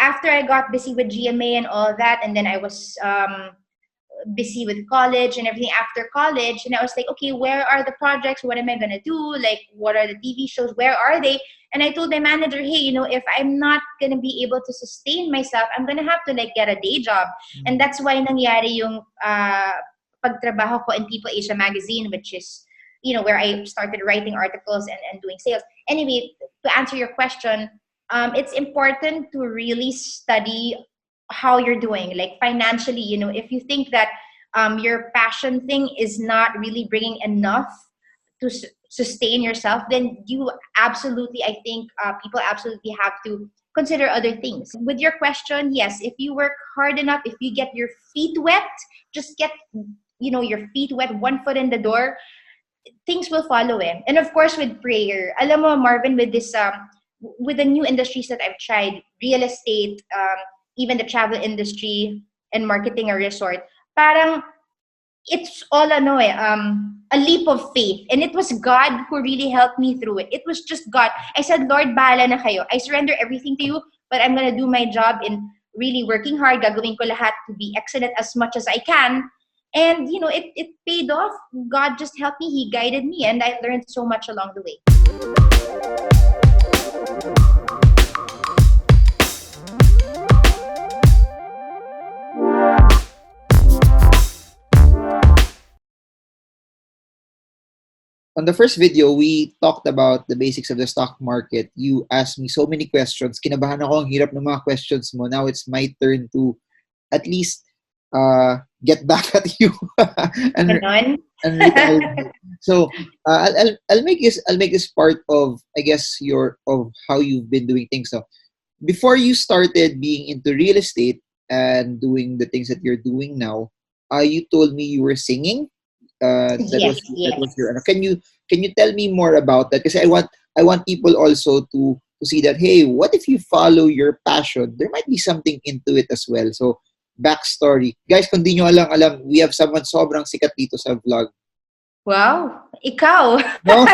after I got busy with GMA and all that, and then I was busy with college and everything after college, and I was like, okay, where are the projects? What am I gonna do? Like, what are the TV shows? Where are they? And I told my manager, hey, if I'm not gonna be able to sustain myself, I'm gonna have to like get a day job. And that's why nangyari yung pagtrabaho ko in People Asia magazine, which is where I started writing articles and doing sales. Anyway, to answer your question, it's important to really study how you're doing, like financially. If you think that your passion thing is not really bringing enough to sustain yourself, then you absolutely, I think people absolutely have to consider other things. With your question, yes, if you work hard enough, if you get your feet wet, just get your feet wet, one foot in the door, things will follow in. And of course, with prayer. Alam mo, Marvin, with this with the new industries that I've tried, real estate, even the travel industry and marketing a resort, parang it's all a leap of faith. And it was God who really helped me through it. It was just God. I said, Lord, bahala na kayo. I surrender everything to you, but I'm going to do my job in really working hard. Gagawin ko lahat to be excellent as much as I can. And, it paid off. God just helped me. He guided me. And I learned so much along the way. On the first video, we talked about the basics of the stock market. You asked me so many questions. Kinabahan ako, ang hirap ng mga questions mo. Now it's my turn to at least get back at you and retire. So I'll make this part of, I guess, of how you've been doing things. So before you started being into real estate and doing the things that you're doing now, you told me you were singing. That was your. Can you tell me more about that? Because I want people also to see that, hey, what if you follow your passion? There might be something into it as well. So backstory, guys. Kung di nyo alam, we have someone sobrang sikat dito sa vlog. Wow, ikaw. No?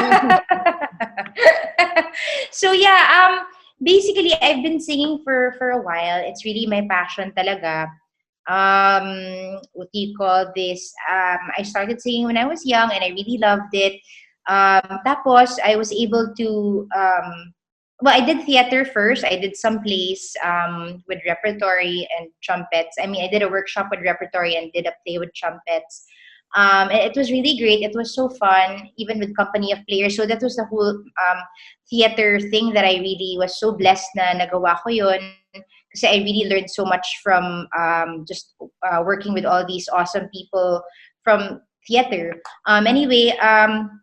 So yeah, basically I've been singing for a while. It's really my passion talaga. What do you call this? I started singing when I was young and I really loved it. Tapos I was able to I did theater first. I did some plays with repertory and trumpets. I mean, I did a workshop with repertory and did a play with trumpets. And it was really great. It was so fun, even with company of players. So that was the whole theater thing that I really was so blessed na nagawa ko yun. Kasi I really learned so much from just working with all these awesome people from theater. Anyway,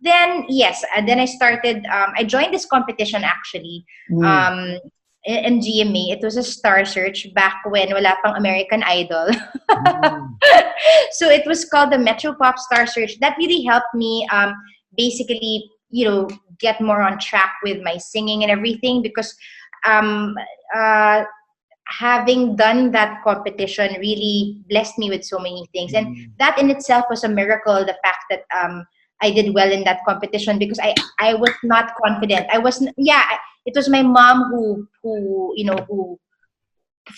then I started, I joined this competition actually in GMA. It was a star search back when wala pang American Idol. So it was called the Metro Pop Star Search. That really helped me basically, get more on track with my singing and everything, because having done that competition really blessed me with so many things. And that in itself was a miracle, the fact that I did well in that competition, because I was not confident. It was my mom who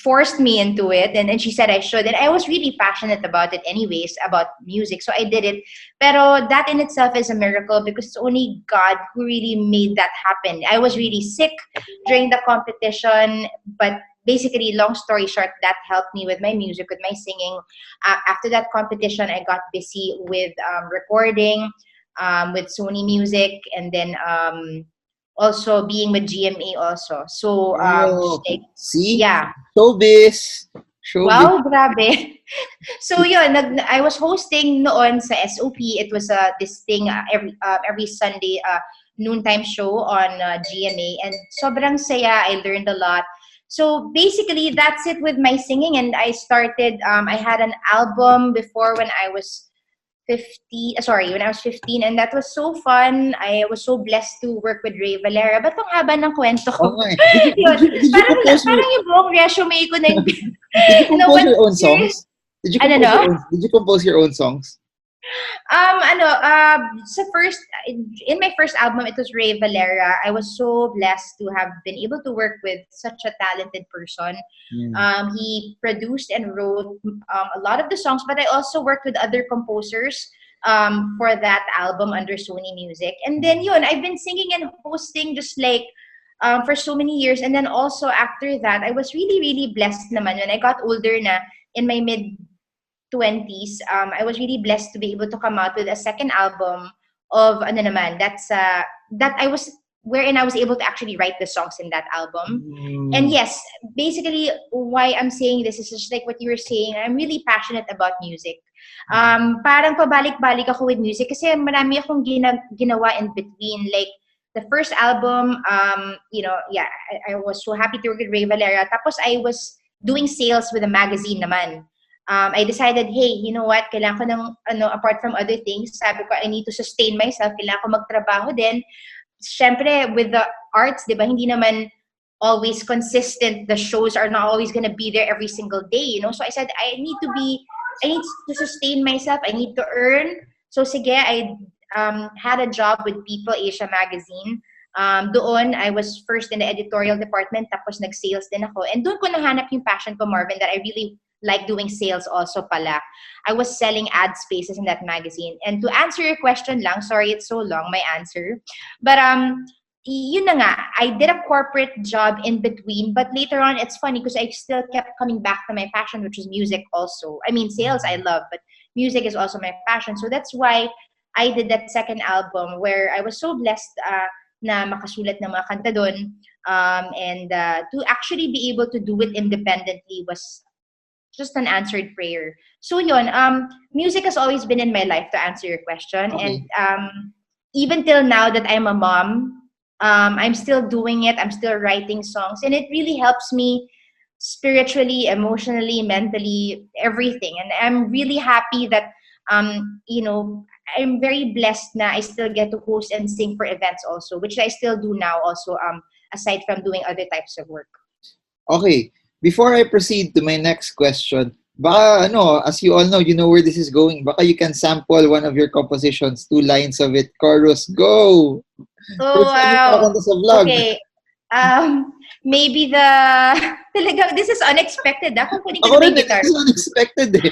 forced me into it, and she said I should. And I was really passionate about it anyways, about music. So I did it. Pero that in itself is a miracle, because it's only God who really made that happen. I was really sick during the competition, but basically, long story short, that helped me with my music, with my singing. After that competition, I got busy with recording with Sony Music, and then also being with GMA also. So, see? Yeah. Showbiz. Wow, grabe. So, yun, I was hosting noon sa SOP. It was this thing every Sunday, noontime show on GMA. And sobrang saya. I learned a lot. So basically, that's it with my singing. And I started, I had an album before when I was 15, and that was so fun. I was so blessed to work with Ray Valera. Ba't ang haba ng kwento ko? Parang yung buong resume ko na yung... Did you compose your own songs? Did you compose your own songs? Sa first, in my first album, it was Ray Valera. I was so blessed to have been able to work with such a talented person. Mm. He produced and wrote a lot of the songs, but I also worked with other composers for that album under Sony Music. And then yun, I've been singing and hosting just like for so many years. And then also after that, I was really, really blessed naman when I got older na in my mid 20s, I was really blessed to be able to come out with a second album of ano naman, that I was wherein I was able to actually write the songs in that album. And Mm. yes, basically why I'm saying this is just like what you were saying. I'm really passionate about music. Parang pabalik-balik ako with music kasi marami akong ginawa in between. Like the first album, yeah, I was so happy to work with Ray Valera. Tapos I was doing sales with a magazine naman. I decided, hey, you know what, kailangan ko ng, apart from other things, sabi ko, I need to sustain myself, kailangan ko magtrabaho din. Siyempre, with the arts, di ba, hindi naman always consistent. The shows are not always gonna be there every single day, So I said, I need to sustain myself, I need to earn. So sige, I had a job with People Asia magazine. Doon, I was first in the editorial department, tapos nag-sales din ako. And doon ko nahanap yung passion ko, Marvin, that I really like doing sales also pala. I was selling ad spaces in that magazine. And to answer your question lang, sorry it's so long, my answer. But yun na nga, I did a corporate job in between, but later on, it's funny because I still kept coming back to my passion, which is music also. I mean, sales I love, but music is also my passion. So that's why I did that second album where I was so blessed na makasulat ng mga kanta doon. And to actually be able to do it independently was just an answered prayer. So yun, music has always been in my life, to answer your question. Okay. And even till now that I'm a mom, I'm still doing it. I'm still writing songs. And it really helps me spiritually, emotionally, mentally, everything. And I'm really happy that, I'm very blessed na I still get to host and sing for events also, which I still do now also, aside from doing other types of work. Okay. Before I proceed to my next question, baka as you all know, you know where this is going. Baka you can sample one of your compositions, 2 lines of it. Chorus, go! Oh, First time mo wow. pakanta sa vlog. Okay. Maybe talagang this is unexpected. Kung kunin ko Ako na rin, yung guitar. this is unexpected eh.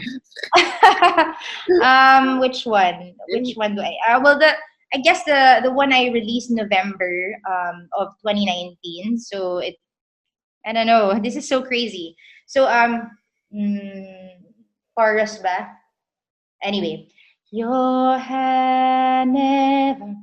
Which one? Which one do I? I guess the one I released November of 2019. So I don't know. This is so crazy. So chorus ba? Anyway, your hand never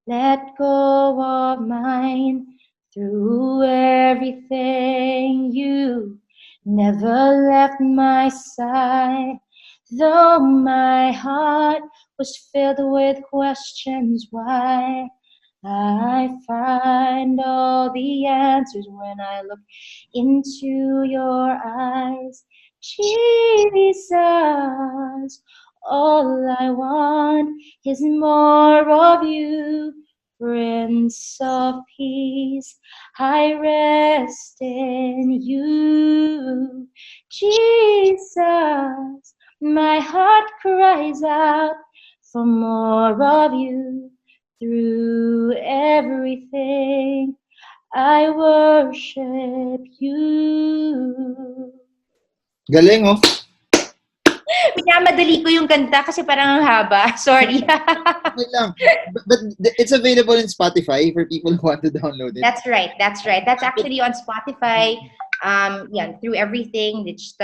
let go of mine. Through everything, you never left my side. Though my heart was filled with questions why, I find all the answers when I look into your eyes. Jesus, all I want is more of you. Prince of Peace, I rest in you. Jesus, my heart cries out for more of you. Through everything, I worship you. Galing oh. Minamadali ko yung kanta kasi parang ang haba. Sorry. Okay lang. But it's available in Spotify for people who want to download it. That's right. That's actually on Spotify. Through everything, just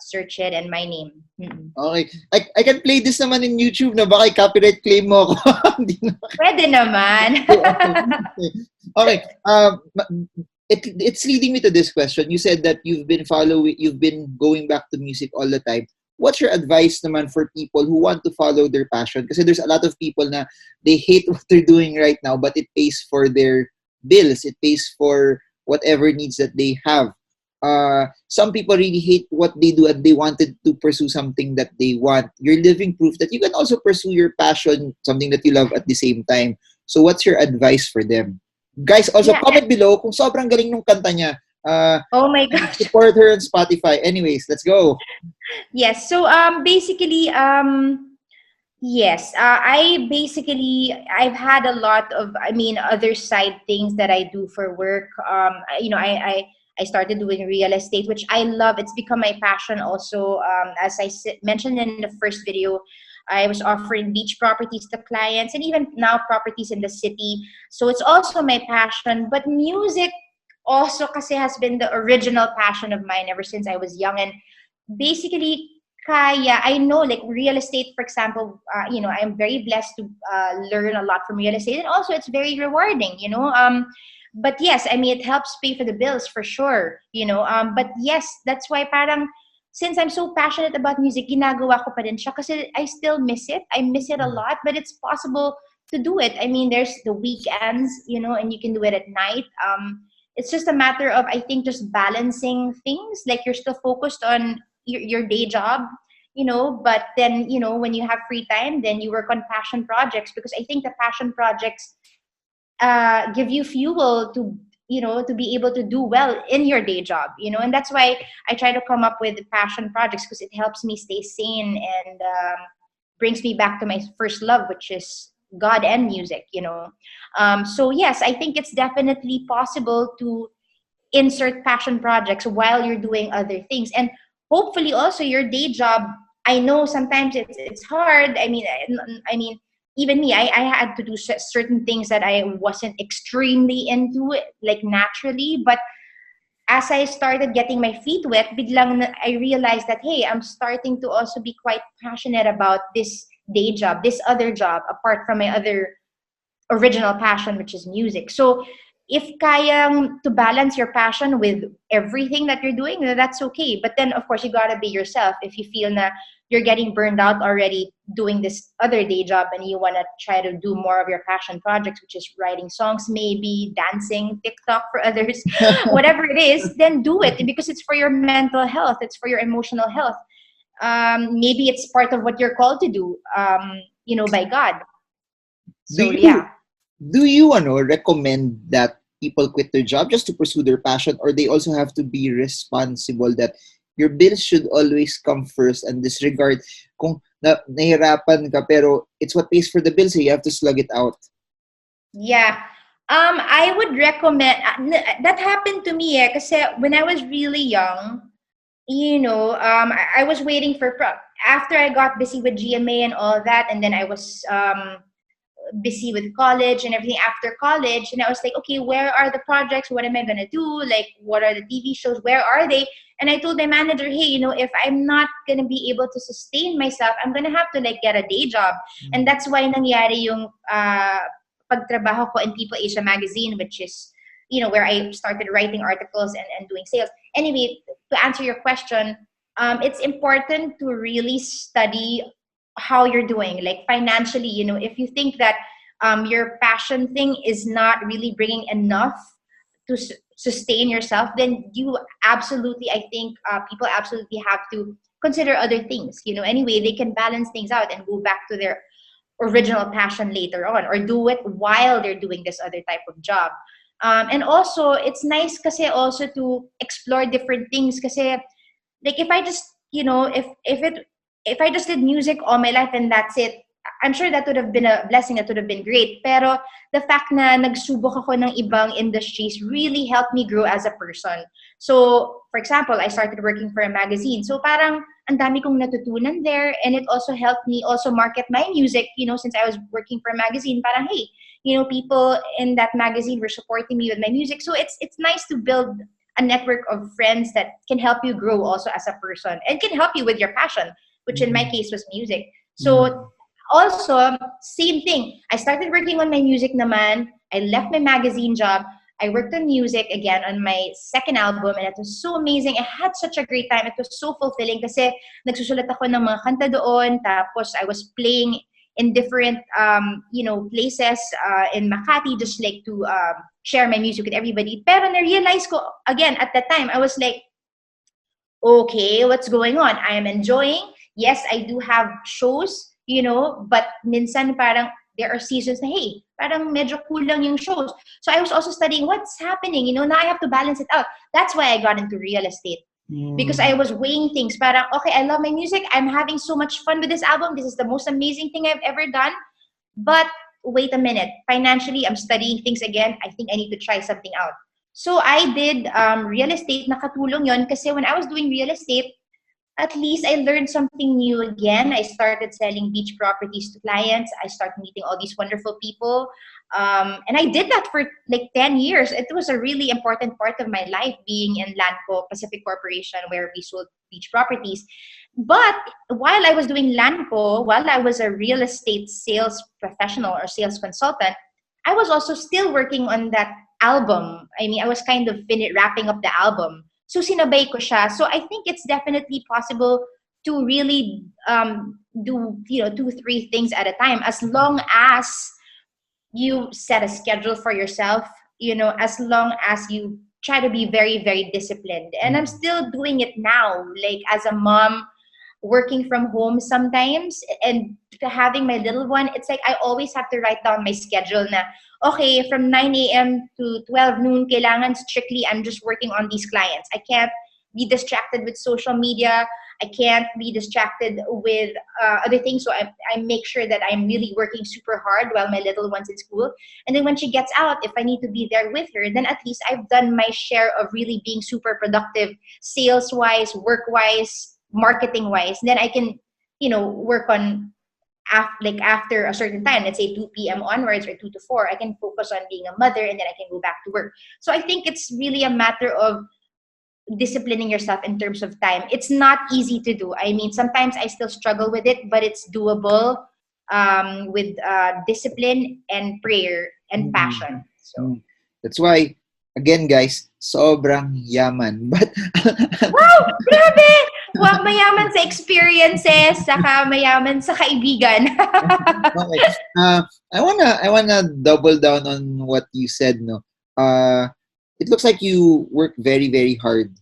search it and my name. Mm-mm. Okay. I can play this naman in YouTube na baka copyright claim mo ako. Pwede naman. Okay. It's leading me to this question. You said that you've been going back to music all the time. What's your advice naman for people who want to follow their passion? Kasi there's a lot of people na they hate what they're doing right now, but it pays for their bills. It pays for whatever needs that they have. Some people really hate what they do and they wanted to pursue something that they want. You're living proof that you can also pursue your passion, something that you love at the same time. So what's your advice for them? Guys, also comment below kung sobrang galing nung kanta niya. Oh my gosh. Support her on Spotify. Anyways, let's go. Yes. So basically Yes, I've had a lot of, other side things that I do for work. I started doing real estate, which I love. It's become my passion also. As mentioned in the first video, I was offering beach properties to clients and even now properties in the city. So it's also my passion. But music also kasi has been the original passion of mine ever since I was young. And basically, kaya I know, like real estate, for example, I'm very blessed to learn a lot from real estate, and also it's very rewarding, but yes, it helps pay for the bills for sure, but yes, that's why parang since I'm so passionate about music, ginagawa ko pa din siya kasi I still miss it. I miss it a Mm. lot, but it's possible to do it. There's the weekends, and you can do it at night. It's just a matter of, I think, just balancing things. Like you're still focused on your day job, but then, when you have free time, then you work on passion projects, because I think the passion projects give you fuel to, to be able to do well in your day job, and that's why I try to come up with passion projects, because it helps me stay sane and brings me back to my first love, which is God and music, so yes, I think it's definitely possible to insert passion projects while you're doing other things, and hopefully also your day job. I know sometimes it's hard. Even me, I had to do certain things that I wasn't extremely into, like naturally, but as I started getting my feet wet, biglang I realized that, hey, I'm starting to also be quite passionate about this day job, this other job, apart from my other original passion, which is music. So if kayang to balance your passion with everything that you're doing, then that's okay. But then, of course, you gotta be yourself. If you feel that you're getting burned out already doing this other day job and you wanna try to do more of your passion projects, which is writing songs, maybe dancing, TikTok for others, whatever it is, then do it because it's for your mental health. It's for your emotional health. Maybe it's part of what you're called to do, by God. Do So you yeah. recommend that people quit their job just to pursue their passion, or they also have to be responsible that your bills should always come first and disregard kung nahirapan ka pero it's what pays for the bills, so you have to slug it out. Yeah. I would recommend that happened to me kasi when I was really young, I was waiting for after I got busy with GMA and all that, and then I was busy with college and everything after college, and I was like, okay, where are the projects? What am I gonna do? Like, what are the TV shows? Where are they? And I told my manager, hey, if I'm not gonna be able to sustain myself, I'm gonna have to like get a day job. And that's why nangyari yung pagtrabaho ko in People Asia magazine, which is where I started writing articles and doing sales. Anyway, to answer your question, it's important to really study how you're doing, like financially. If you think that your passion thing is not really bringing enough to sustain yourself, then you absolutely, I think people absolutely have to consider other things. Anyway, they can balance things out and go back to their original passion later on, or do it while they're doing this other type of job. And also, it's nice kasi also to explore different things, kasi like if I just, if I just did music all my life and that's it, I'm sure that would have been a blessing, that would have been great. Pero the fact na nagsubok ako ng ibang industries really helped me grow as a person. So, for example, I started working for a magazine. So parang ang dami kong natutunan there, and it also helped me also market my music, since I was working for a magazine. Parang, hey, people in that magazine were supporting me with my music. So it's nice to build a network of friends that can help you grow also as a person and can help you with your passion, which in my Mm. case was music. Mm. So also, same thing. I started working on my music naman. I left my magazine job. I worked on music again on my second album, and it was so amazing. I had such a great time. It was so fulfilling kasi nagsusulat ako ng mga kanta doon. Tapos I was playing in different places in Makati, just like to share my music with everybody. Pero na-realize ko, again, at that time, I was like, okay, what's going on? I am enjoying. Yes, I do have shows, but minsan parang there are seasons na, hey, parang medyo kulang yung shows. So I was also studying what's happening, now I have to balance it out. That's why I got into real estate. because I Mm. was weighing things. Parang, okay, I love my music. I'm having so much fun with this album. This is the most amazing thing I've ever done. But wait a minute. Financially, I'm studying things again. I think I need to try something out. So I did real estate. Nakatulong yon kasi when I was doing real estate, at least I learned something new again. I started selling beach properties to clients. I started meeting all these wonderful people. And I did that for like 10 years. It was a really important part of my life being in Landco Pacific Corporation where we sold beach properties. But while I was doing Landco, while I was a real estate sales professional or sales consultant, I was also still working on that album. I mean, I was kind of wrapping up the album. So sinabay ko siya. So I think it's definitely possible to really do, two, three things at a time, as long as you set a schedule for yourself, as long as you try to be very, very disciplined. And I'm Mm. still doing it now, like as a mom, working from home sometimes, and having my little one. It's like I always have to write down my schedule na, okay, from 9 a.m. to 12 noon, kailangan strictly I'm just working on these clients. I can't be distracted with social media. I can't be distracted with other things. So I make sure that I'm really working super hard while my little one's in school. And then when she gets out, if I need to be there with her, then at least I've done my share of really being super productive, sales wise, work wise, marketing wise. Then I can, work on after a certain time, let's say 2 p.m. onwards or 2 to 4, I can focus on being a mother and then I can go back to work. So I think it's really a matter of disciplining yourself in terms of time. It's not easy to do. I mean, sometimes I still struggle with it, but it's doable with discipline and prayer and Mm. passion. So, Mm. That's why, again, guys, sobrang yaman. But wow! Grabe! Wow, mayaman sa experiences, saka mayaman sa kaibigan. okay, I wanna double down on what you said. No, uh, it looks like you work very very hard.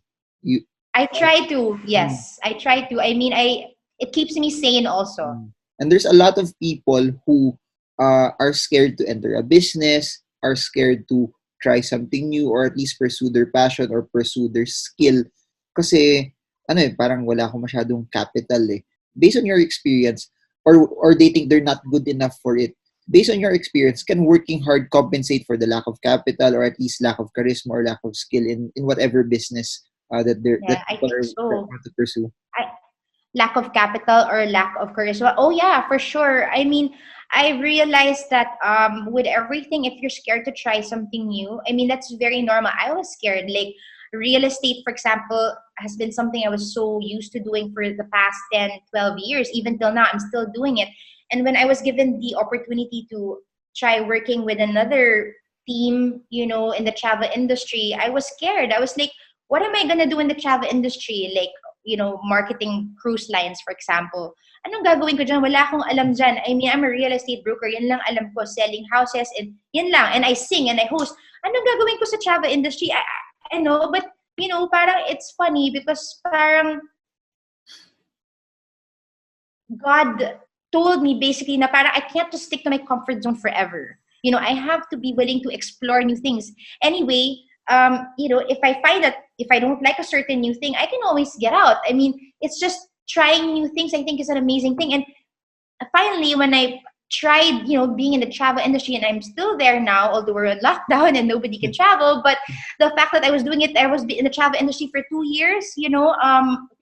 You I try to, Mm. yes. I try to. I mean, it keeps me sane also. Mm. And there's a lot of people who are scared to enter a business, are scared to try something new, or at least pursue their passion or pursue their skill. Kasi, parang wala akong masyadong capital eh. Based on your experience, or they think they're not good enough for it. Based on your experience, can working hard compensate for the lack of capital or at least lack of charisma or lack of skill in whatever business that Yeah, I people think so. want to pursue? I, lack of capital or lack of charisma. Oh yeah, for sure. I mean, I realized that with everything, if you're scared to try something new, I mean that's very normal. I was scared. Like real estate, for example, has been something I was so used to doing for the past 10, 12 years. Even till now, I'm still doing it. And when I was given the opportunity to try working with another team, in the travel industry, I was scared. I was like, what am I gonna do in the travel industry? Like, marketing cruise lines, for example. Anong gagawin ko dyan? Wala akong alam dyan. I mean, I'm a real estate broker. Yan lang alam ko, selling houses, and yan lang. And I sing and I host. Anong gagawin ko sa travel industry? I know, but, parang it's funny because parang God told me basically na parang I can't just stick to my comfort zone forever. I have to be willing to explore new things. Anyway, if I find that if I don't like a certain new thing, I can always get out. I mean, it's just trying new things, I think, is an amazing thing. And finally, when I tried, being in the travel industry, and I'm still there now, although we're in lockdown and nobody can travel, but the fact that I was doing it, I was in the travel industry for 2 years, 2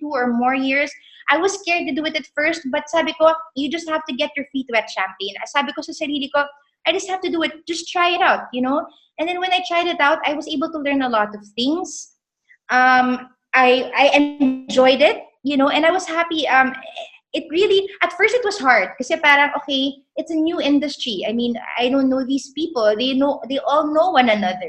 or more years. I was scared to do it at first, but sabi ko, you just have to get your feet wet, Champagne. Sabi ko sa sarili ko, I just have to do it. Just try it out. And then when I tried it out, I was able to learn a lot of things. I enjoyed it, and I was happy. It really, at first it was hard kasi parang, okay, it's a new industry. I mean, I don't know these people. They all know one another.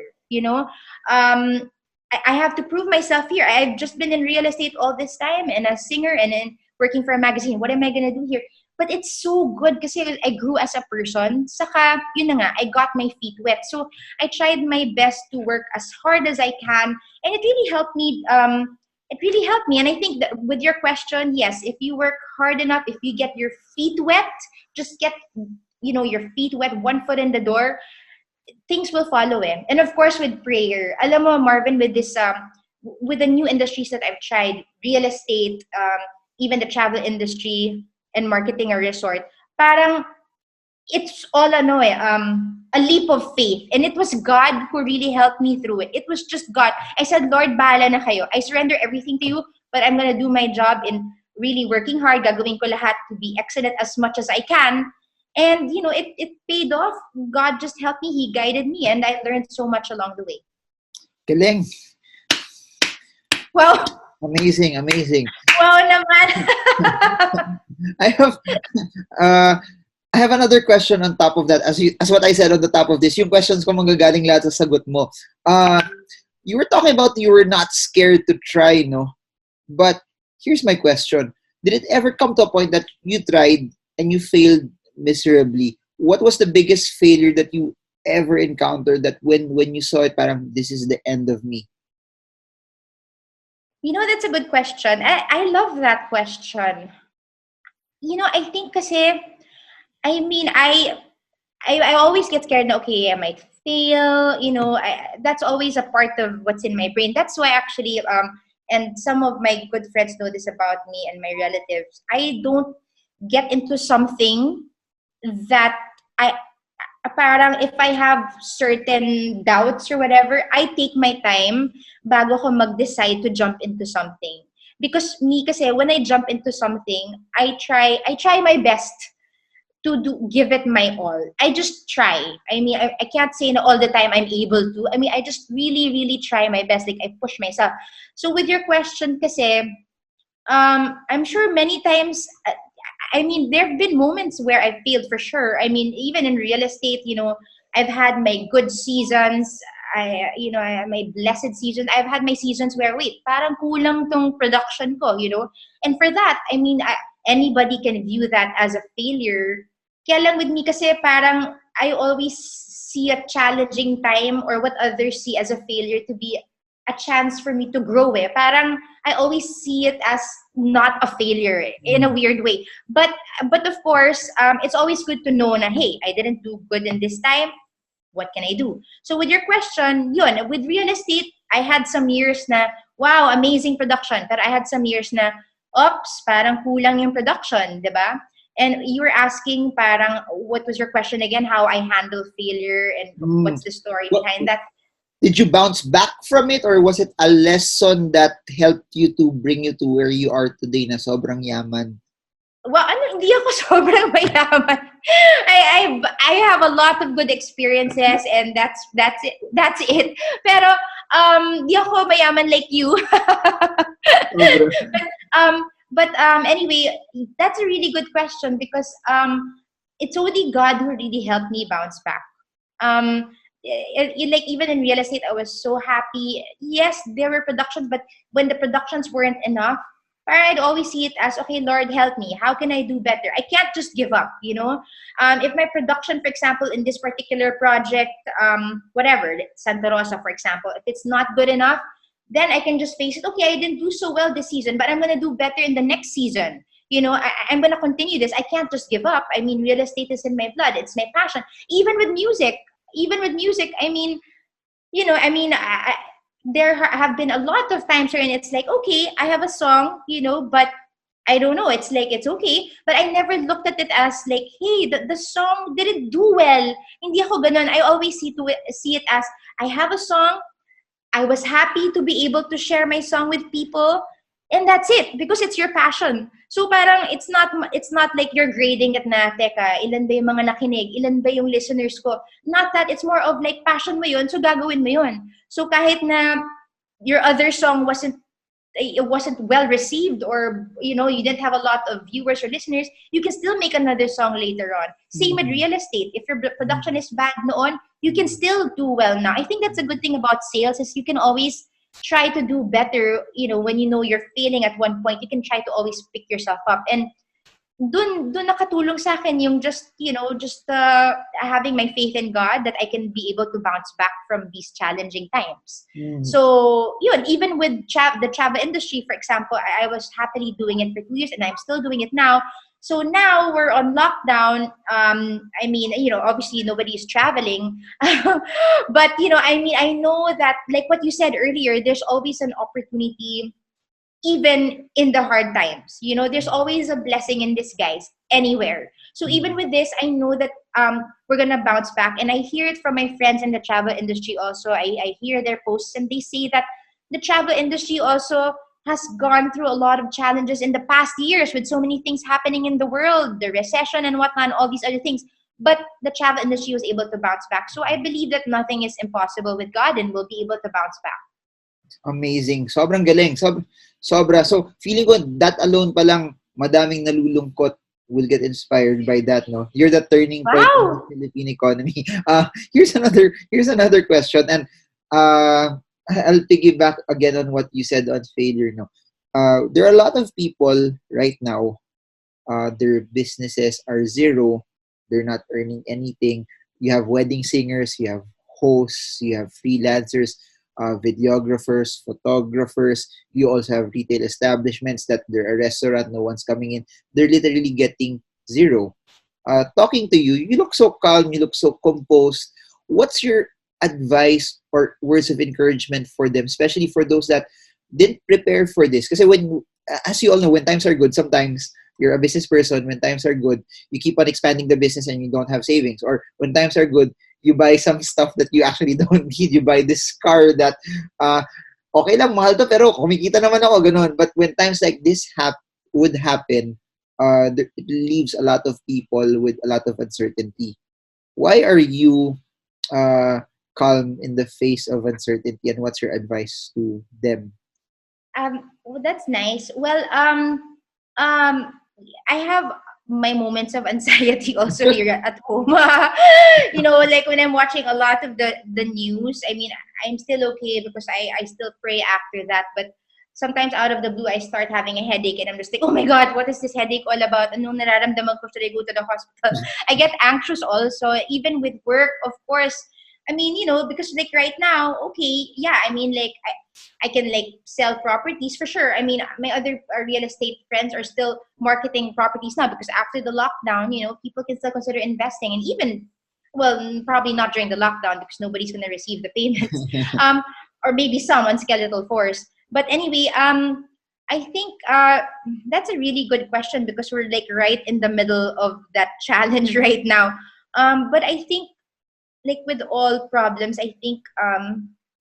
I have to prove myself here. I've just been in real estate all this time and a singer and then working for a magazine. What am I gonna do here? But it's so good kasi I grew as a person. Saka, yun na nga, I got my feet wet. So I tried my best to work as hard as I can. And it really helped me. And I think that with your question, yes, if you work hard enough, if you get your feet wet, just get, your feet wet, one foot in the door, things will follow. And of course, with prayer, alam mo, Marvin, with this with the new industries that I've tried, real estate, even the travel industry and marketing a resort, parang it's all a leap of faith. And it was God who really helped me through it. It was just God. I said, Lord, bahala na kayo. I surrender everything to you, but I'm gonna do my job in really working hard. Gagawin ko lahat to be excellent as much as I can. And, it paid off. God just helped me. He guided me. And I learned so much along the way. Galing. Wow. Amazing. Wow naman. I have I have another question on top of that. As what I said on the top of this, yung questions ko manggagaling lahat sa sagot mo. You were talking about you were not scared to try, no? But here's my question. Did it ever come to a point that you tried and you failed miserably? What was the biggest failure that you ever encountered that when you saw it, parang, this is the end of me? That's a good question. I love that question. I think kasi, I always get scared na, okay, I might fail. That's always a part of what's in my brain. That's why actually, and some of my good friends know this about me and my relatives, I don't get into something that parang if I have certain doubts or whatever, I take my time bago ko mag-decide to jump into something. Because me kasi, when I jump into something, I try my best to give it my all. I just try. I can't say na all the time I'm able to. I just really, really try my best. Like, I push myself. So with your question kasi, I'm sure many times, there have been moments where I've failed for sure. Even in real estate, I've had my good seasons. My blessed season. I've had my seasons where, wait, parang kulang tong production ko, And for that, anybody can view that as a failure. Kaya lang with me kasi parang I always see a challenging time or what others see as a failure to be a chance for me to grow. Parang I always see it as not a failure in a weird way. But of course, it's always good to know na, hey, I didn't do good in this time. What can I do? So with your question, yun, with real estate, I had some years na, wow, amazing production. But I had some years na, oops, parang kulang yung production, di ba? And you were asking parang, what was your question again? How I handle failure and what's the story behind that? Did you bounce back from it or was it a lesson that helped you to bring you to where you are today na sobrang yaman? Well, hindi ako sobrang mayaman. I have a lot of good experiences and that's it. Pero di ako mayaman like you. But anyway, that's a really good question because it's only God who really helped me bounce back. Like even in real estate, I was so happy. Yes, there were productions, but when the productions weren't enough, I'd always see it as, okay, Lord, help me. How can I do better? I can't just give up, If my production, for example, in this particular project, whatever, Santa Rosa, for example, if it's not good enough, then I can just face it. Okay, I didn't do so well this season, but I'm going to do better in the next season. I'm going to continue this. I can't just give up. Real estate is in my blood. It's my passion. Even with music, there have been a lot of times where it's like, okay, I have a song, but I don't know. It's like, it's okay. But I never looked at it as like, hey, the song didn't do well. Hindi ako ganun. I always see it as, I have a song. I was happy to be able to share my song with people. And that's it. Because it's your passion. So parang, it's not like you're grading it na, teka, ilan ba yung mga nakinig? Ilan ba yung listeners ko? Not that. It's more of like, passion mo yun, so gagawin mo yun. So kahit na your other song wasn't well received or you didn't have a lot of viewers or listeners, you can still make another song later on. Same with real estate. If your production is bad noon, you can still do well now. I think that's a good thing about sales is you can always try to do better. When you're failing at one point, you can try to always pick yourself up. And dun nakatulong sa akin yung just having my faith in God that I can be able to bounce back from these challenging times. So even with the travel industry, for example, I was happily doing it for 2 years and I'm still doing it now. So now we're on lockdown. I mean, obviously nobody's traveling, but I mean, I know that like what you said earlier, there's always an opportunity even in the hard times. There's always a blessing in disguise anywhere. So even with this, I know that we're gonna bounce back. And I hear it from my friends in the travel industry also. I hear their posts and they say that the travel industry also has gone through a lot of challenges in the past years with so many things happening in the world, the recession and whatnot, and all these other things. But the travel industry was able to bounce back. So I believe that nothing is impossible with God and we'll be able to bounce back. Amazing. Sobrang galing. Sobra. So, feeling ko that alone pa lang, madaming nalulungkot will get inspired by that, no? You're the turning point in the Wow! Philippine economy. Here's another question, and I'll piggyback again on what you said on failure, no? There are a lot of people right now, their businesses are zero. They're not earning anything. You have wedding singers, you have hosts, you have freelancers, videographers, photographers. You also have retail establishments that they're a restaurant, no one's coming in. They're literally getting zero. Talking to you, you look so calm, you look so composed. What's your advice or words of encouragement for them, especially for those that didn't prepare for this? Because as you all know, when times are good, sometimes you're a business person. When times are good, you keep on expanding the business and you don't have savings. Or when times are good, you buy some stuff that you actually don't need. You buy this car that, okay lang, mahal to, pero kumikita naman ako, ganun. But when times like this would happen, it leaves a lot of people with a lot of uncertainty. Why are you calm in the face of uncertainty, and what's your advice to them? Well, that's nice. Well, I have my moments of anxiety also here at home. Like when I'm watching a lot of the news. I mean, I'm still okay because I still pray after that. But sometimes out of the blue, I start having a headache, and I'm just like, oh my god, what is this headache all about? Anong nararamdaman ko? Should I go to the hospital? I get anxious also, even with work, of course. I mean, because like right now, okay, yeah, I mean, like I can like sell properties for sure. I mean, my other real estate friends are still marketing properties now because after the lockdown, people can still consider investing, and even, well, probably not during the lockdown because nobody's going to receive the payments, or maybe some on skeletal force. But anyway, I think that's a really good question because we're like right in the middle of that challenge right now. But I think like with all problems, I think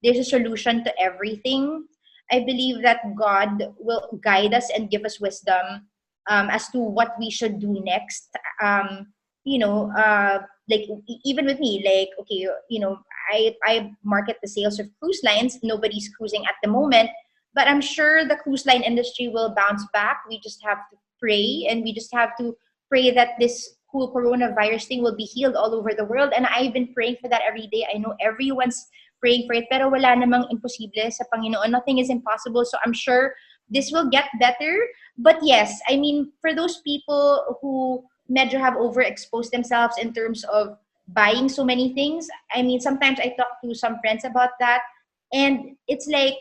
there's a solution to everything. I believe that God will guide us and give us wisdom as to what we should do next. Like even with me, like okay, I market the sales of cruise lines. Nobody's cruising at the moment, but I'm sure the cruise line industry will bounce back. We just have to pray, and we just have to pray that this whole coronavirus thing will be healed all over the world. And I've been praying for that every day. I know everyone's praying for it, pero wala namang imposible sa Panginoon. Nothing is impossible. So I'm sure this will get better. But yes, I mean, for those people who medyo have overexposed themselves in terms of buying so many things, I mean, sometimes I talk to some friends about that. And it's like,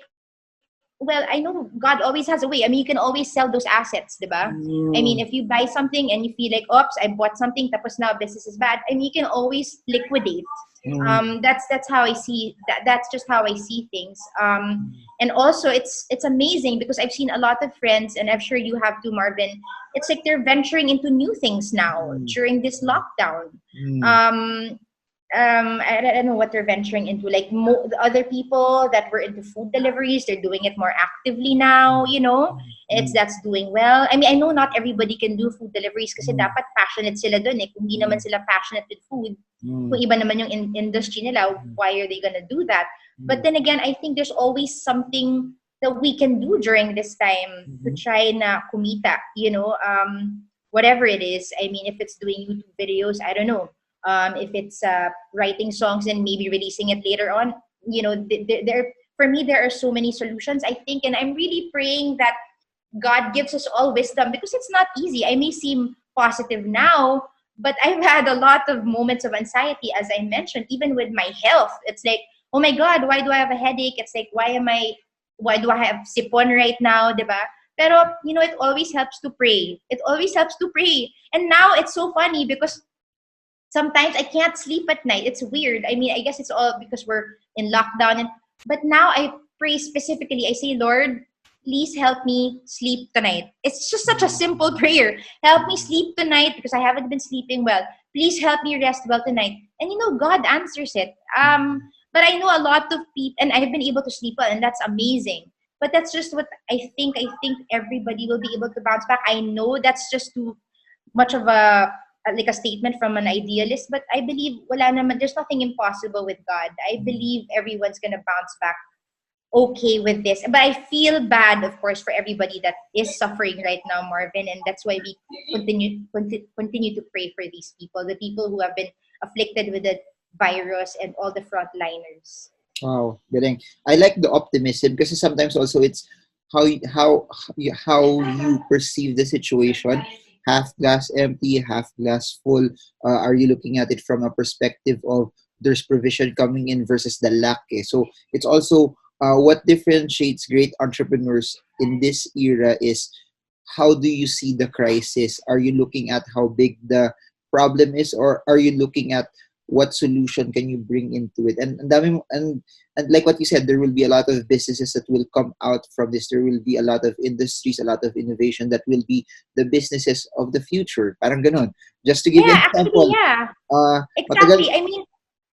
well, I know God always has a way. I mean, you can always sell those assets, diba? I mean, if Mm, you buy something and you feel like, oops, I bought something, tapos now business is bad, I mean, you can always liquidate. mm, That's how I see that. That's just how I see things. And also, it's amazing because I've seen a lot of friends, and I'm sure you have too, Marvin. It's like they're venturing into new things now mm, during this lockdown. mm, Um, I don't know what they're venturing into. Like the other people that were into food deliveries, they're doing it more actively now. It's mm, that's doing well. I mean, I know not everybody can do food deliveries kasi mm, dapat passionate sila dun eh. Kung hindi naman mm, sila passionate with food, kung mm, iba naman yung industry nila, why are they gonna do that? But mm, then again, I think there's always something that we can do during this time to mhm, try na kumita. Whatever it is. I mean, if it's doing YouTube videos, I don't know, if it's writing songs and maybe releasing it later on. There for me there are so many solutions, I think, and I'm really praying that God gives us all wisdom because it's not easy. I may seem positive now, but I've had a lot of moments of anxiety, as I mentioned, even with my health. It's like, oh my God, why do I have a headache? It's like, why do I have sipon right now, diba? Pero, it always helps to pray. It always helps to pray. And now it's so funny because sometimes I can't sleep at night. It's weird. I mean, I guess it's all because we're in lockdown. But now I pray specifically. I say, Lord, please help me sleep tonight. It's just such a simple prayer. Help me sleep tonight because I haven't been sleeping well. Please help me rest well tonight. And God answers it. But I know a lot of people, and I've been able to sleep well, and that's amazing. But that's just what I think. I think everybody will be able to bounce back. I know that's just too much of a statement from an idealist, but I believe there's nothing impossible with God. I believe everyone's gonna bounce back okay with this. But I feel bad, of course, for everybody that is suffering right now, Marvin, and that's why we continue to pray for these people, the people who have been afflicted with the virus and all the frontliners. Wow, galing. I like the optimism because sometimes also it's how you perceive the situation. Half glass empty, half glass full. Are you looking at it from a perspective of there's provision coming in versus the lack? So it's also what differentiates great entrepreneurs in this era is how do you see the crisis? Are you looking at how big the problem is, or are you looking at what solution can you bring into it? And like what you said, there will be a lot of businesses that will come out from this. There will be a lot of industries, a lot of innovation that will be the businesses of the future. Parang ganon. Just to give you Yeah, an actually, example, yeah. matagal, Exactly. I mean,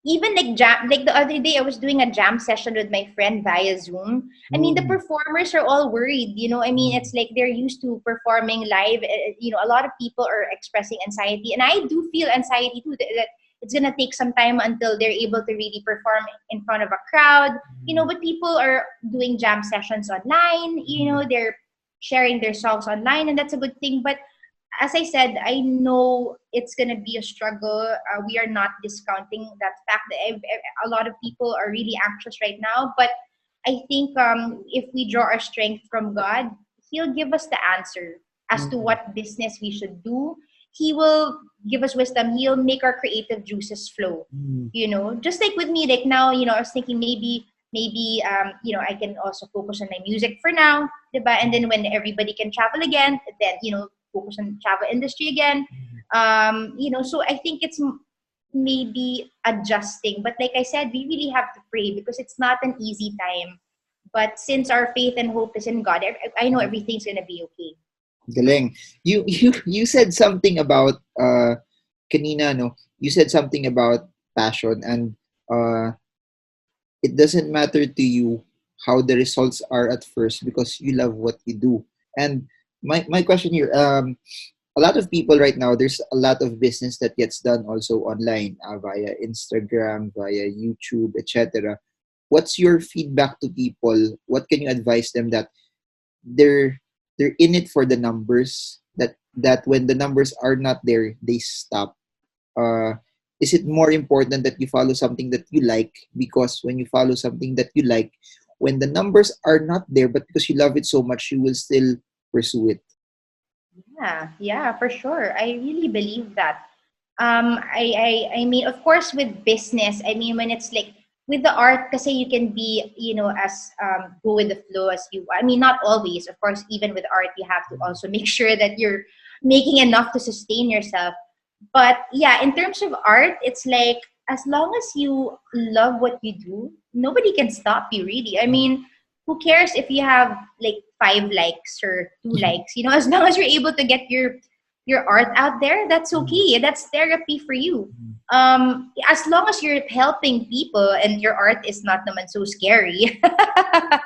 even like the other day I was doing a jam session with my friend via Zoom. I mean, the mm, performers are all worried, I mean, it's like they're used to performing live. A lot of people are expressing anxiety, and I do feel anxiety too, that it's going to take some time until they're able to really perform in front of a crowd. But people are doing jam sessions online, they're sharing their songs online, and that's a good thing. But as I said, I know it's going to be a struggle. We are not discounting that fact that a lot of people are really anxious right now. But I think if we draw our strength from God, He'll give us the answer as to mm, what business we should do. He will give us wisdom. He'll make our creative juices flow. mm, Just like with me, like now, I was thinking maybe I can also focus on my music for now, diba? And then when everybody can travel again, then focus on travel industry again. So I think it's maybe adjusting. But like I said, we really have to pray because it's not an easy time. But since our faith and hope is in God, I know everything's gonna be okay. galing. You said something about kanina, no? You said something about passion, and uh it doesn't matter to you how the results are at first because you love what you do. And my question here, a lot of people right now, there's a lot of business that gets done also online, via Instagram, via YouTube, etc. What's your feedback to people? What can you advise them that they're in it for the numbers, that when the numbers are not there, they stop? uh, is it more important that you follow something that you like? Because when you follow something that you like, when the numbers are not there, but because you love it so much, you will still pursue it. Yeah, for sure. I really believe that. I mean, of course, with business, I mean, when it's like with the art, kasi you can be, as go with the flow as you. I mean, not always. Of course, even with art, you have to also make sure that you're making enough to sustain yourself. But yeah, in terms of art, it's like as long as you love what you do, nobody can stop you, really. I mean, who cares if you have like 5 likes or 2 likes? As long as you're able to get your art out there, that's okay. That's therapy for you. As long as you're helping people and your art is not naman so scary, But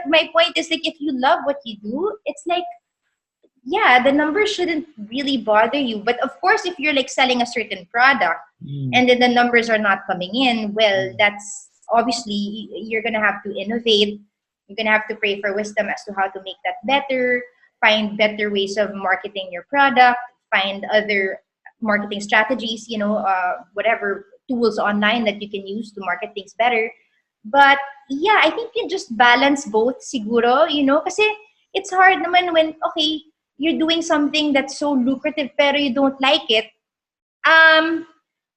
my point is like if you love what you do, it's like yeah, the numbers shouldn't really bother you. But of course, if you're like selling a certain product Mm, and then the numbers are not coming in, well, that's obviously you're going to have to innovate. You're going to have to pray for wisdom as to how to make that better, find better ways of marketing your product, find other marketing strategies, whatever tools online that you can use to market things better. But yeah, I think you just balance both siguro, kasi it's hard naman when, okay, you're doing something that's so lucrative pero you don't like it. Um,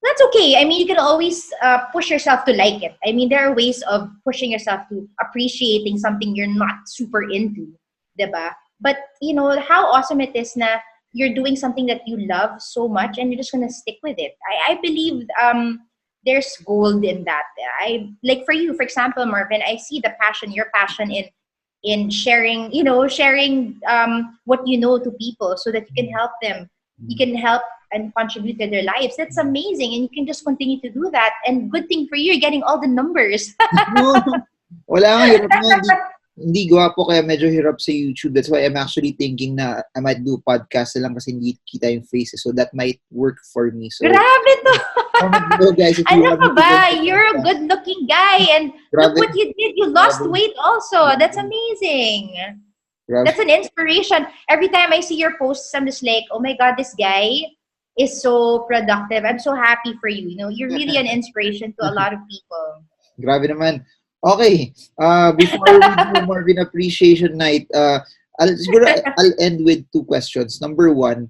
that's okay. I mean, you can always push yourself to like it. I mean, there are ways of pushing yourself to appreciating something you're not super into. diba? But how awesome it is na you're doing something that you love so much and you're just gonna stick with it. I believe there's gold in that. I like for you, for example, Marvin, I see the passion, your passion in sharing, sharing what you know to people so that you can help them. You can help and contribute to their lives. That's amazing. And you can just continue to do that. And good thing for you, you're getting all the numbers. Wala nga, hirap nga. Hindi gwapo kaya medyo hirap sa YouTube. That's why I'm actually thinking na I might do podcast na lang kasi hindi kita yung faces. So that might work for me. So, Grabe to! comment below, guys, if you Ano want ka me to ba? do You're a good-looking guy. And look Grabe. what you did. You lost Grabe. weight also. That's amazing. Grabe. That's an inspiration. Every time I see your posts, I'm just like, oh my God, this guy is so productive. I'm so happy for you. You're really an inspiration to a lot of people. Grabe naman. Okay. Before we do Marvin Appreciation Night, I'll end with 2 questions. Number 1,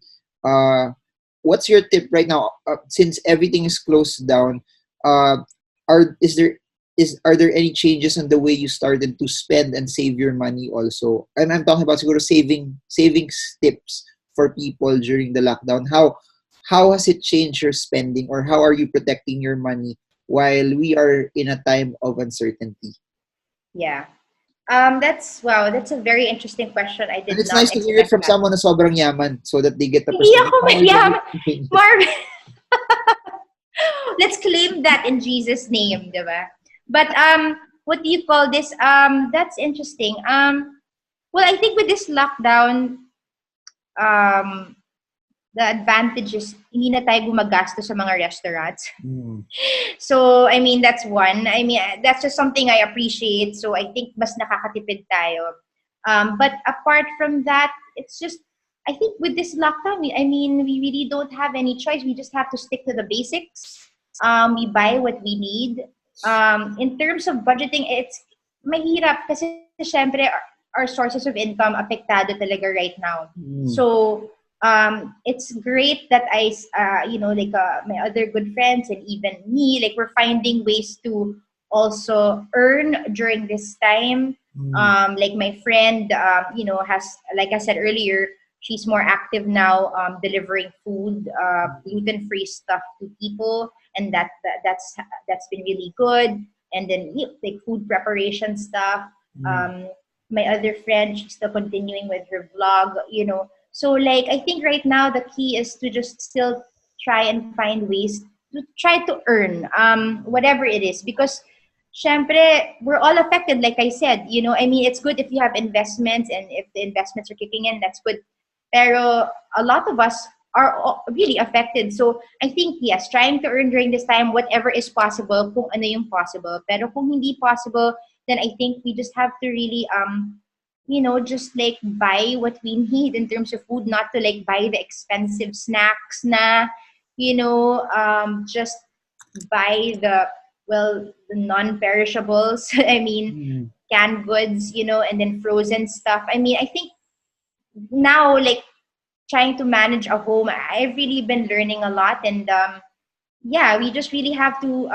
what's your tip right now? Since everything is closed down, are there any changes in the way you started to spend and save your money also? And I'm talking about siguro savings tips for people during the lockdown. How has it changed your spending, or how are you protecting your money while we are in a time of uncertainty? Yeah. That's a very interesting question. I And did it's not nice to hear it expect from that. someone na sobrang yaman so that they get the Hindi perspective. ako How are you mayaman. doing? Marvin, let's claim that in Jesus' name, diba? But what do you call this? That's interesting. Well, I think with this lockdown, um, the advantage is hindi na tayo gumagasto sa mga restaurants. So, I mean, that's one. I mean, that's just something I appreciate. So, I think mas nakakatipid tayo. But apart from that, it's just, I think with this lockdown, we really don't have any choice. We just have to stick to the basics. We buy what we need. In terms of budgeting, it's mahirap kasi syempre our sources of income apektado talaga right now. So, it's great that my other good friends and even me, like we're finding ways to also earn during this time. Like my friend, has, like I said earlier, she's more active now, delivering food, gluten-free stuff to people, and that's been really good. And then like food preparation stuff. My other friend, she's still continuing with her vlog. So like I think right now the key is to just still try and find ways to try to earn whatever it is, because syempre we're all affected, like I said. It's good if you have investments, and if the investments are kicking in, that's good. Pero a lot of us are really affected. So I think yes, trying to earn during this time whatever is possible, kung ano yung possible. Pero kung hindi possible, then I think we just have to really just like buy what we need in terms of food, not to like buy the expensive snacks na, just buy the non-perishables. Canned goods, and then frozen stuff. I think now, like trying to manage a home, I've really been learning a lot. And yeah, we just really have to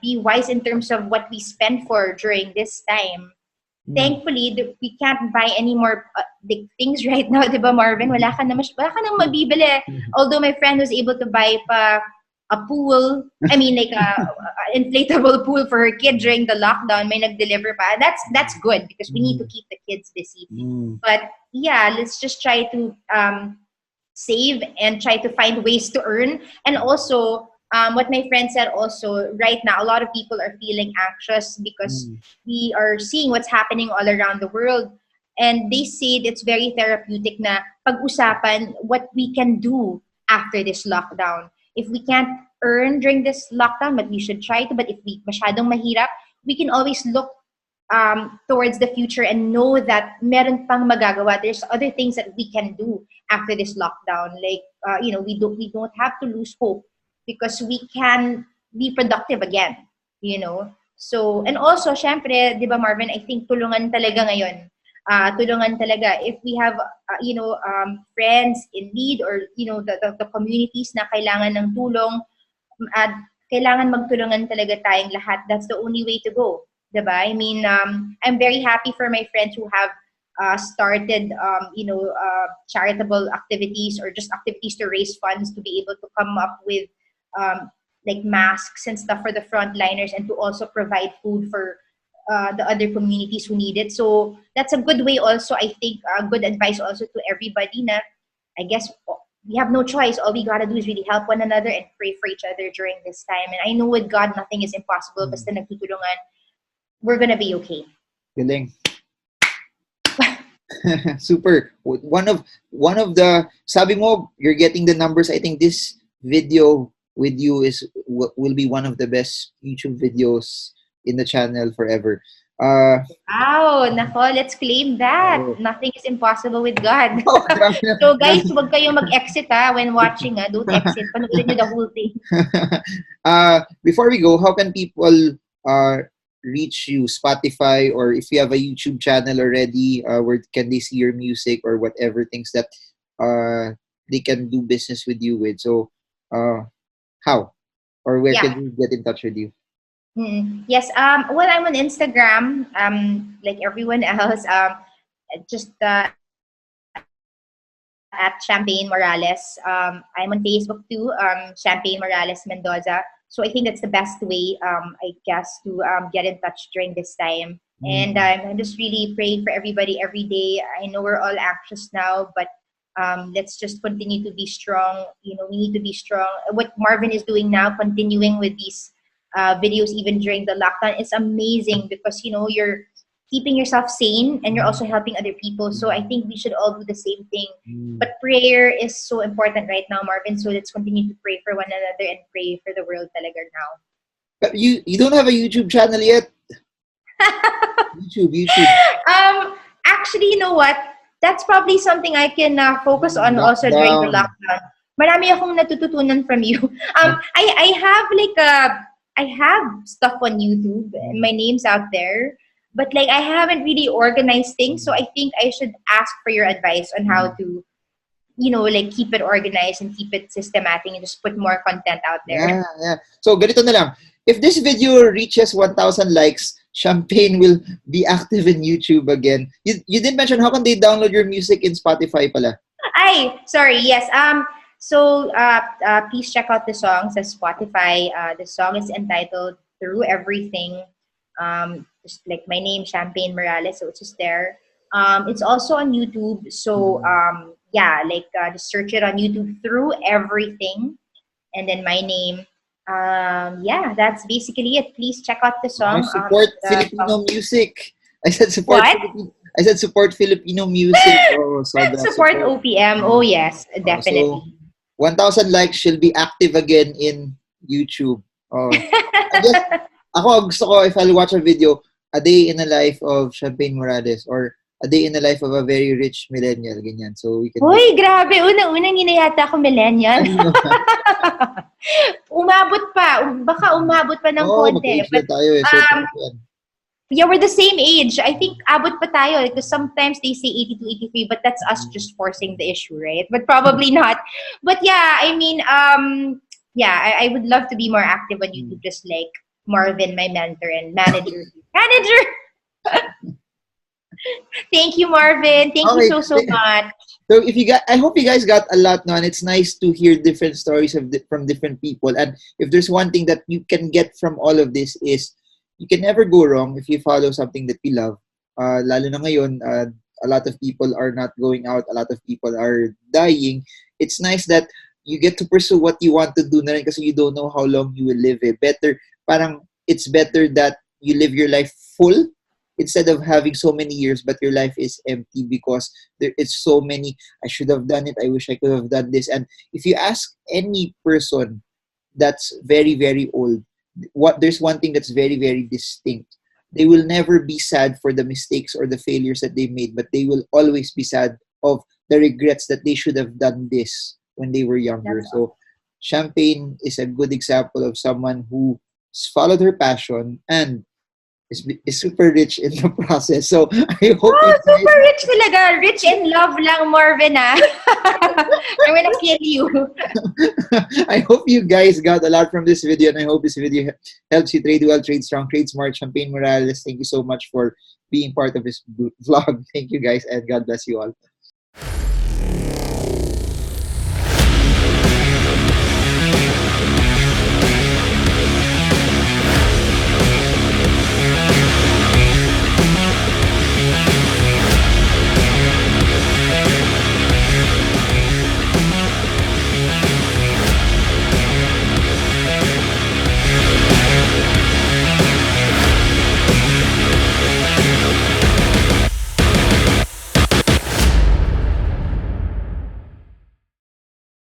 be wise in terms of what we spend for during this time. Thankfully, we can't buy any more big things right now, diba, Marvin? Wala ka nang mabibili. Although my friend was able to buy pa a pool, like a inflatable pool for her kid during the lockdown, may nag-deliver pa. That's good because we need to keep the kids busy. But yeah, let's just try to save and try to find ways to earn. And also, what my friend said also, right now, a lot of people are feeling anxious because we are seeing what's happening all around the world. And they say it's very therapeutic na pag-usapan what we can do after this lockdown. If we can't earn during this lockdown, but we should try to. But if we masyadong mahirap, we can always look towards the future and know that meron pang magagawa. There's other things that we can do after this lockdown. Like, we don't have to lose hope because we can be productive again, So, and also, syempre, di ba, Marvin, I think tulungan talaga ngayon. Tulungan talaga. If we have, friends in need, or, the communities na kailangan ng tulong, kailangan magtulungan talaga tayong lahat. That's the only way to go. Diba? I'm very happy for my friends who have started, charitable activities or just activities to raise funds to be able to come up with um, like masks and stuff for the frontliners and to also provide food for the other communities who need it. So that's a good way also, I think, good advice also to everybody na I guess we have no choice. All we gotta do is really help one another and pray for each other during this time. And I know with God, nothing is impossible. Basta nagtutulungan, we're gonna be okay. Galing. Super. One of the sabi mo, you're getting the numbers. I think this video with you will be one of the best YouTube videos in the channel forever. Wow, nako, let's claim that. Oh, Nothing is impossible with God. oh, grabe na. So guys, huwag kayong mag-exit when watching. Don't exit. Panoorin nyo the whole thing. Before we go, how can people reach you? Spotify, or if you have a YouTube channel already, where can they see your music or whatever things that they can do business with you with? So, how or where Yeah. can you get in touch with you? Yes. Well, I'm on Instagram. Like everyone else. Just at Champagne Morales. I'm on Facebook too. Champagne Morales Mendoza. So I think that's the best way, I guess, to get in touch during this time. And I'm just really praying for everybody every day. I know we're all anxious now, but let's just continue to be strong. We need to be strong. What Marvin is doing now, continuing with these videos even during the lockdown, is amazing because you're keeping yourself sane and you're also helping other people. So I think we should all do the same thing. But prayer is so important right now, Marvin. So let's continue to pray for one another and pray for the world talaga now. But you don't have a YouTube channel yet. YouTube. Actually, you know what? That's probably something I can focus on also during the Lockdown. lockdown. Marami akong natututunan from you. I have I have stuff on YouTube. My name's out there, but like I haven't really organized things. So I think I should ask for your advice on how to, like keep it organized and keep it systematic and just put more content out there. Yeah. So, ganito na lang. If this video reaches 1,000 likes, Champagne will be active in YouTube again. You did mention how can they download your music in Spotify pala? Sorry. Yes. So please check out the songs at Spotify. The song is entitled "Through Everything." Just like my name, Champagne Morales. So it's just there. It's also on YouTube. So just search it on YouTube, "Through Everything," and then my name. That's basically it. Please check out the I song. support The Filipino music. I said support What? I said support Filipino music. Oh, sobra Support OPM. Oh yes, So, definitely. 1,000 likes, she'll be active again in YouTube. Oh, I guess gusto ko if I'll watch a video, a day in the life of Champagne Morales or a day in the life of a very rich millennial, ganyan. So we can Hoy, grabe. Unang-una, hindi na yata ako millennial. Ano? Baka umabot pa ng konti. mag-age na But, tayo eh. So, yan. yeah, we're the same age. I think abot pa tayo. Because sometimes they say 82, 83, but that's us just forcing the issue, right? But probably not. But yeah, I mean, I would love to be more active on YouTube, just like Marvin, my mentor and manager. Manager! Thank you, Marvin. Thank you Okay. so much. So I hope you guys got a lot now, and it's nice to hear different stories from different people. And if there's one thing that you can get from all of this is you can never go wrong if you follow something that you love. Lalo na ngayon, a lot of people are not going out. A lot of people are dying. It's nice that you get to pursue what you want to do na rin kasi you don't know how long you will live it. It's better that you live your life full instead of having so many years but your life is empty because there is so many, I should have done it, I wish I could have done this. And if you ask any person that's very, very old, there's one thing that's very, very distinct. They will never be sad for the mistakes or the failures that they made, but they will always be sad of the regrets that they should have done this when they were younger. So Champagne is a good example of someone who followed her passion and is super rich in the process. So I hope Oh, you guys super rich talaga. Rich in love lang, Marvin, ah. I'm gonna kill you. I hope you guys got a lot from this video, and I hope this video helps you trade well, trade strong, trade smart. Champagne Morales, thank you so much for being part of this vlog. Thank you guys, and God bless you all.